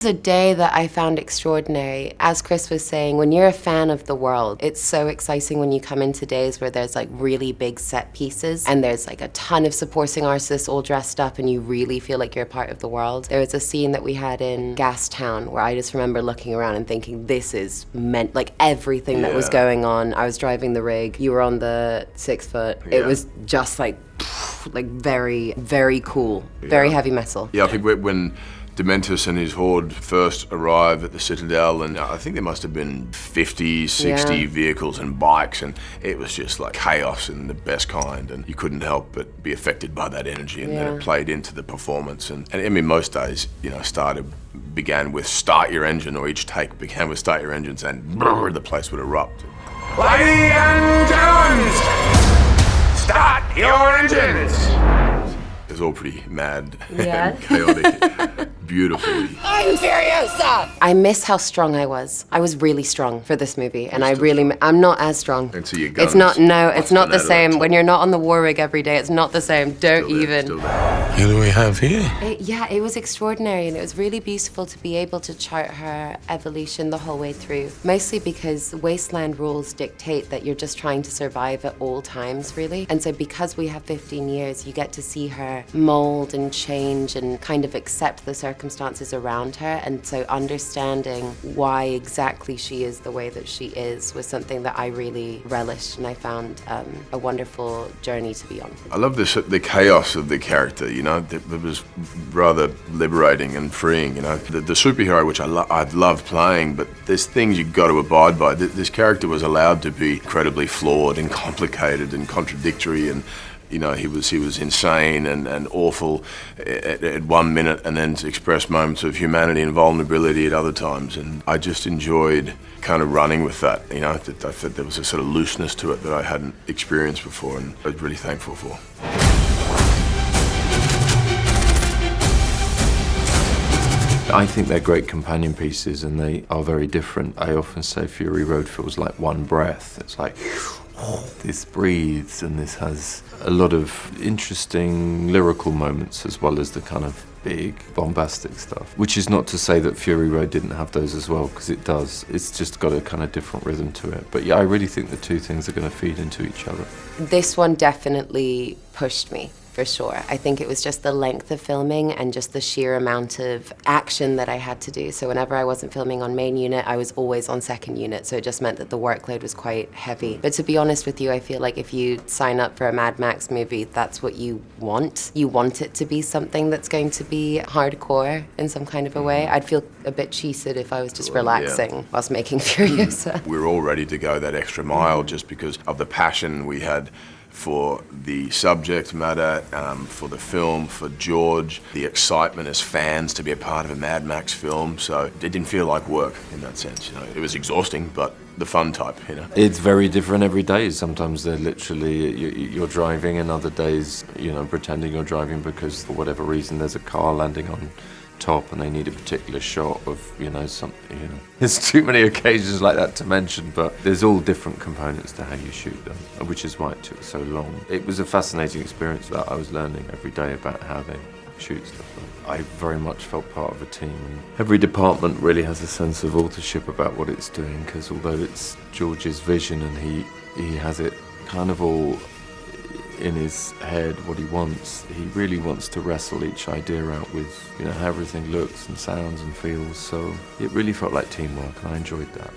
It's a day that I found extraordinary. As Chris was saying, when you're a fan of the world, it's so exciting when you come into days where there's like really big set pieces and there's like a ton of supporting artists all dressed up and you really feel like you're a part of the world. There was a scene that we had in Gastown where I just remember looking around and thinking, this is meant, like everything that was going on. I was driving the rig, you were on the 6 foot. It was just like very, very cool, very heavy metal. Yeah, I think when Dementus and his horde first arrived at the Citadel, and I think there must have been 50, 60 vehicles and bikes, and it was just like chaos in the best kind, and you couldn't help but be affected by that energy, and then it played into the performance. And I mean, most days, you know, began with start your engine, or each take began with start your engines, and the place would erupt. Ladies and gentlemen, start your engines! It was all pretty mad and chaotic. Beautifully. I'm Furiosa! I miss how strong I was. I was really strong for this movie, and I'm not as strong. And so your guns. It's not the same. When you're not on the war rig every day, it's not the same. Don't even. Who do we have here? It was extraordinary, and it was really beautiful to be able to chart her evolution the whole way through. Mostly because wasteland rules dictate that you're just trying to survive at all times, really. And so because we have 15 years, you get to see her mold and change and kind of accept the circumstances around her, and so understanding why exactly she is the way that she is was something that I really relished, and I found a wonderful journey to be on. I love the chaos of the character, you know, it was rather liberating and freeing, you know. The superhero, which I've loved playing, but there's things you've got to abide by. This character was allowed to be incredibly flawed and complicated and contradictory, and you know, he was insane and awful at 1 minute, and then to express moments of humanity and vulnerability at other times. And I just enjoyed kind of running with that. You know, I thought there was a sort of looseness to it that I hadn't experienced before, and I was really thankful for. I think they're great companion pieces, and they are very different. I often say Fury Road feels like one breath. It's like, this breathes, and this has a lot of interesting lyrical moments as well as the kind of big bombastic stuff, which is not to say that Fury Road didn't have those as well, because it does. It's just got a kind of different rhythm to it. But yeah, I really think the two things are going to feed into each other. This one definitely pushed me. For sure. I think it was just the length of filming and just the sheer amount of action that I had to do. So whenever I wasn't filming on main unit, I was always on second unit. So it just meant that the workload was quite heavy. But to be honest with you, I feel like if you sign up for a Mad Max movie, that's what you want. You want it to be something that's going to be hardcore in some kind of a way. I'd feel a bit cheated if I was just relaxing whilst making Furiosa. We were all ready to go that extra mile just because of the passion we had for the subject matter, for the film, for George, the excitement as fans to be a part of a Mad Max film. So it didn't feel like work in that sense. You know, it was exhausting, but the fun type, you know. It's very different every day. Sometimes they're literally, you're driving, and other days, you know, pretending you're driving because for whatever reason there's a car landing on top and they need a particular shot of, you know, something, you know. There's too many occasions like that to mention, but there's all different components to how you shoot them, which is why it took so long. It was a fascinating experience that I was learning every day about how they shoot stuff. I very much felt part of a team, and every department really has a sense of authorship about what it's doing, because although it's George's vision and he has it kind of all in his head what he wants, he really wants to wrestle each idea out with, you know, how everything looks and sounds and feels. So it really felt like teamwork, and I enjoyed that.